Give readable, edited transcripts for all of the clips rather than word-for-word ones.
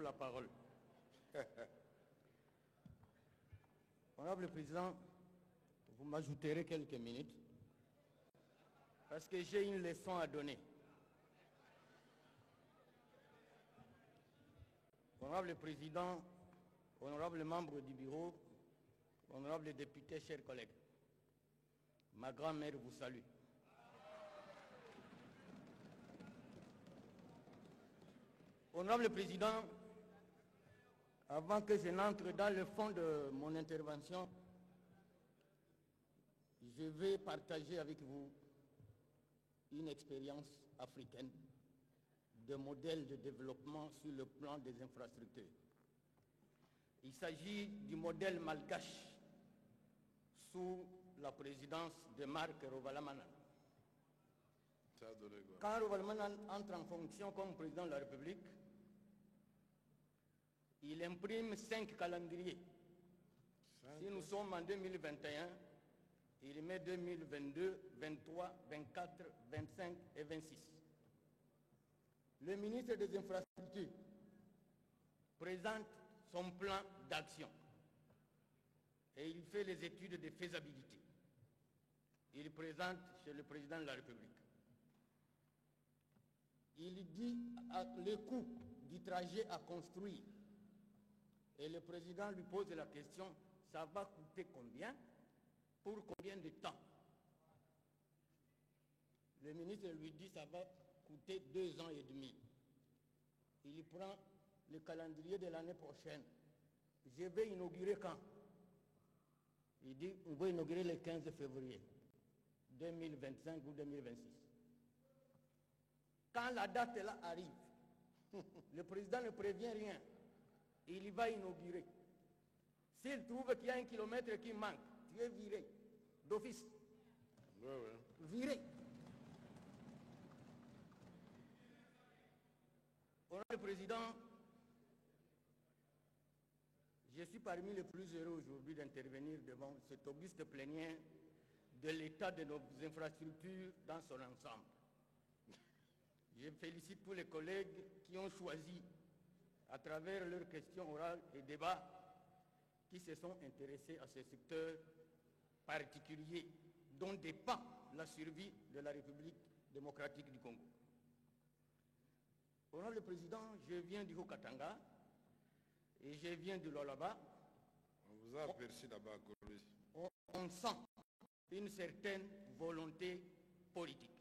la parole. Honorable Président, vous m'ajouterez quelques minutes parce que j'ai une leçon à donner. Honorable Président, honorable membre du bureau, honorable député, chers collègues, ma grand-mère vous salue. Honorable Président, avant que je n'entre dans le fond de mon intervention, je vais partager avec vous une expérience africaine de modèle de développement sur le plan des infrastructures. Il s'agit du modèle malgache sous la présidence de Marc Rovalomanana. Quand Rovalomanana entre en fonction comme président de la République, il imprime 5 calendriers. Si nous sommes en 2021, il met 2022, 23, 24, 25 et 26. Le ministre des Infrastructures présente son plan d'action et il fait les études de faisabilité. Il présente chez le président de la République. Il dit le coût du trajet à construire. Et le président lui pose la question, ça va coûter combien? Pour combien de temps? Le ministre lui dit, ça va coûter 2 ans et demi. Il prend le calendrier de l'année prochaine. Je vais inaugurer quand? Il dit, on va inaugurer le 15 février 2025 ou 2026. Quand la date là arrive, le président ne prévient rien. Il va inaugurer. S'il trouve qu'il y a 1 kilomètre qui manque, tu es viré d'office. Viré. Honorable Président, je suis parmi les plus heureux aujourd'hui d'intervenir devant cette auguste plénière de l'état de nos infrastructures dans son ensemble. Je félicite tous les collègues qui ont choisi, à travers leurs questions orales et débats, qui se sont intéressés à ce secteur particulier dont dépend la survie de la République démocratique du Congo. Honorable Président, je viens du Haut-Katanga et je viens du Lualaba. On vous a aperçu là-bas, Colombie. On sent une certaine volonté politique.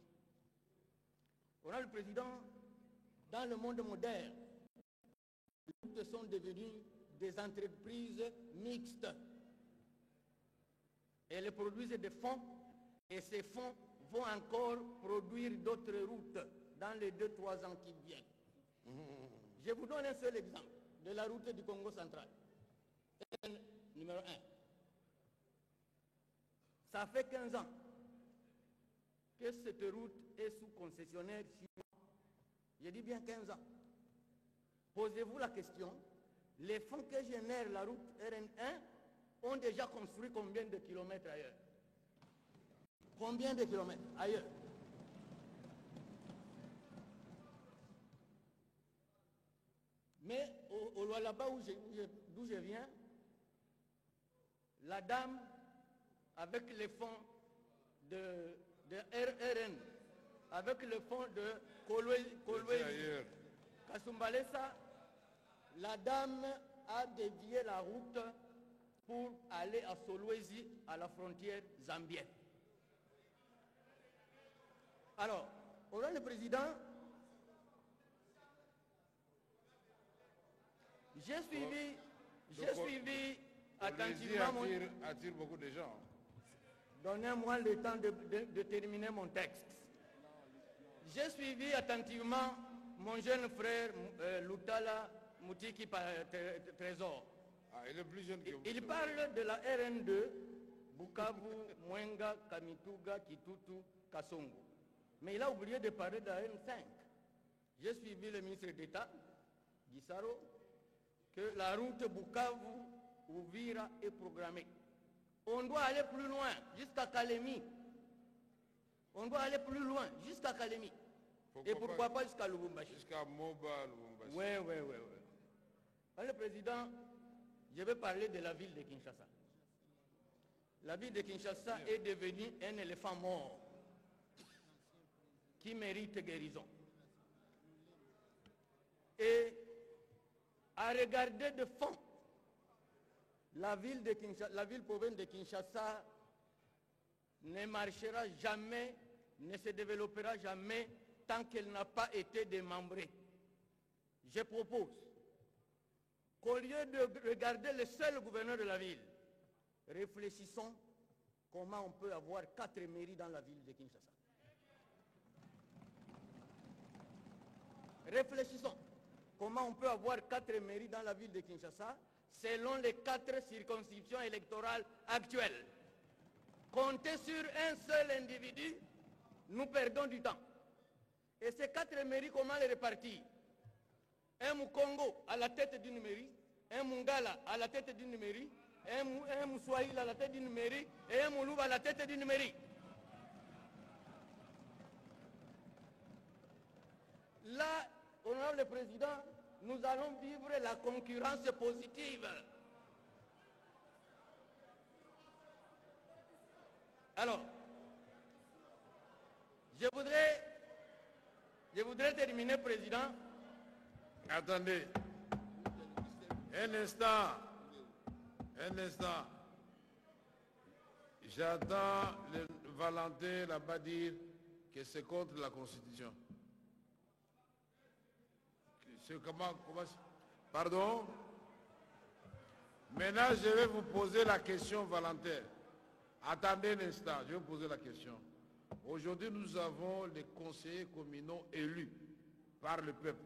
Honorable Président, dans le monde moderne, les routes sont devenues des entreprises mixtes. Elles produisent des fonds et ces fonds vont encore produire d'autres routes dans les 2-3 ans qui viennent. Je vous donne un seul exemple de la route du Congo central. Numéro 1. Ça fait 15 ans que cette route est sous concessionnaire chinois. Je dis bien 15 ans. Posez-vous la question, les fonds que génère la route RN1 ont déjà construit combien de kilomètres ailleurs? Combien de kilomètres ailleurs? Mais au Lualaba d'où je viens, la dame, avec les fonds de RN, avec le fonds de Kolwezi, Kasumbalesa, la dame a dévié la route pour aller à Solwezi, à la frontière zambienne. Alors, Honorable le Président, j'ai suivi attentivement attire beaucoup de gens. Donnez-moi le temps de terminer mon texte. J'ai suivi attentivement mon jeune frère Lutala Moutiki Trésor. Ah, il est plus jeune que vous. Il parle de la RN2, Bukavu, Mwenga, Kamituga, Kitutu, Kasongo. Mais il a oublié de parler de la RN5. J'ai suivi le ministre d'État, Gisaro, que la route Bukavu-Ouvira est programmée. On doit aller plus loin, jusqu'à Kalemi. On doit aller plus loin, jusqu'à Kalemi. Et pourquoi pas jusqu'à Lubumbashi? Jusqu'à Moba, Lubumbashi. Oui. Président, je vais parler de la ville de Kinshasa. La ville de Kinshasa est devenue un éléphant mort qui mérite guérison. Et à regarder de fond, la ville province de Kinshasa ne marchera jamais, ne se développera jamais tant qu'elle n'a pas été démembrée. Je propose qu'au lieu de regarder le seul gouverneur de la ville, réfléchissons comment on peut avoir 4 mairies dans la ville de Kinshasa. Réfléchissons comment on peut avoir 4 mairies dans la ville de Kinshasa selon les 4 circonscriptions électorales actuelles. Compter sur un seul individu, nous perdons du temps. Et ces 4 mairies, comment les répartir? Un Mukongo à la tête d'une mairie, un Mungala à la tête d'une mairie, un Mouswahil à la tête d'une mairie et un Moulouba à la tête d'une mairie. Là, honorable président, nous allons vivre la concurrence positive. Alors, je voudrais terminer, président. Attendez. Un instant. J'attends le Valentin là-bas dire que c'est contre la Constitution. Comment, pardon? Maintenant, je vais vous poser la question, Valentin. Attendez un instant, je vais vous poser la question. Aujourd'hui, nous avons les conseillers communaux élus par le peuple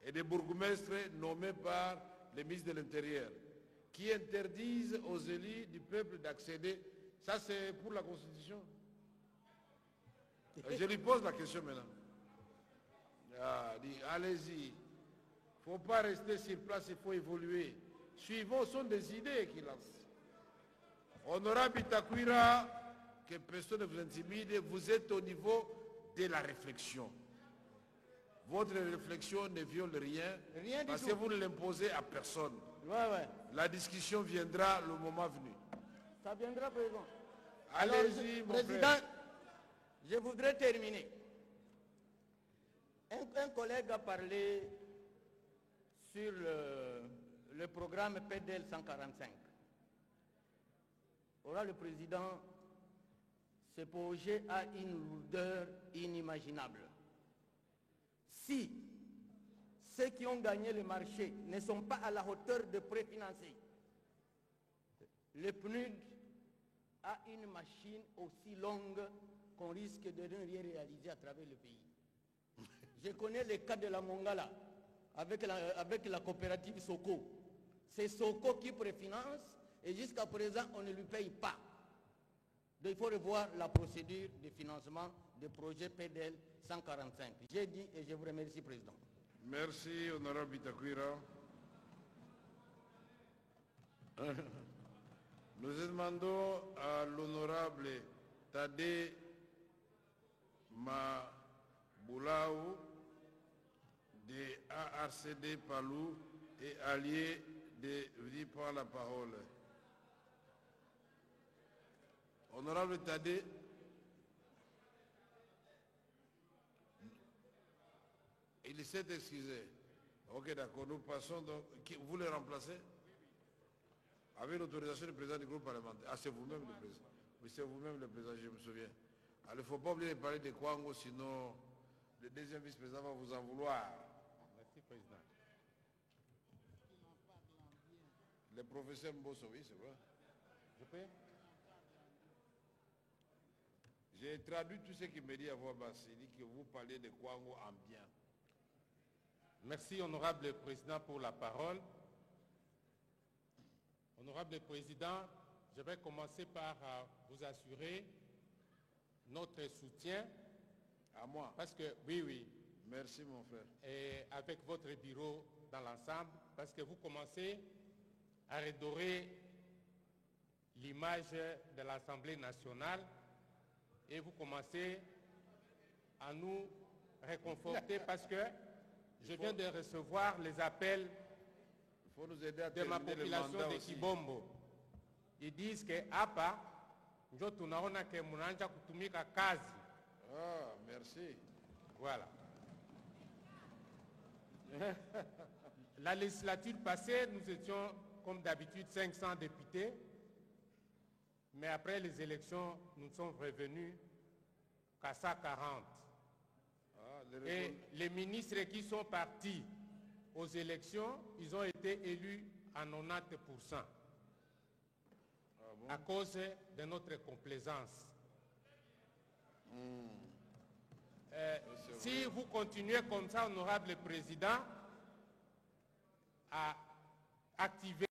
et des bourgmestres nommés par les ministres de l'Intérieur qui interdisent aux élus du peuple d'accéder. Ça, c'est pour la Constitution. Je lui pose la question maintenant. Allez-y. Il ne faut pas rester sur place, il faut évoluer. Suivons, ce sont des idées qu'il lance. Honorable Bitakwira, que personne ne vous intimide, vous êtes au niveau de la réflexion. Votre réflexion ne viole rien parce que vous ne l'imposez à personne. Ouais. La discussion viendra le moment venu. Ça viendra, président. Allez-y, mon président, frère. je voudrais terminer. Un collègue a parlé sur le programme PDL 145. Le président, ce projet a une lourdeur inimaginable. Si ceux qui ont gagné le marché ne sont pas à la hauteur de préfinancer, le PNUD a une machine aussi longue qu'on risque de ne rien réaliser à travers le pays. Je connais le cas de la Mongala avec la coopérative Soko. C'est Soko qui préfinance et jusqu'à présent on ne lui paye pas. Donc il faut revoir la procédure de financement des projets PDL 145. J'ai dit et je vous remercie, président. Merci, honorable Bitakwira. Nous demandons à l'honorable Tade Maboulaou de ARCD Palou et allié de venir prendre la parole. Honorable Tade, il s'est excusé. Ok, d'accord, nous passons donc. Vous le remplacez? Avec l'autorisation du président du groupe parlementaire. Ah, c'est vous-même le président. Oui, c'est vous-même le président, je me souviens. Alors, il ne faut pas oublier de parler de Kwango, sinon le deuxième vice-président va vous en vouloir. Merci, président. Le professeur Mbosso, oui, c'est vrai. Je peux? J'ai traduit tout ce qu'il me dit à voix basse. Il dit que vous parlez de Kwango en bien. Merci, honorable président, pour la parole. Honorable président, je vais commencer par vous assurer notre soutien. À moi? Parce que, oui. Merci, mon frère. Et avec votre bureau dans l'ensemble, parce que vous commencez à redorer l'image de l'Assemblée nationale et vous commencez à nous réconforter parce que je viens de recevoir les appels faut nous aider à de ma terminer le population mandat de aussi. Kibombo. Ils disent que hapa njo tunaona ke munanja kutumika kazi. Ah, merci. Voilà. La législature passée, nous étions comme d'habitude 500 députés, mais après les élections, nous sommes revenus qu'à 140. Ah, Et les ministres qui sont partis aux élections, ils ont été élus à 90% à cause de notre complaisance. Si vous continuez comme ça, honorable président, à activer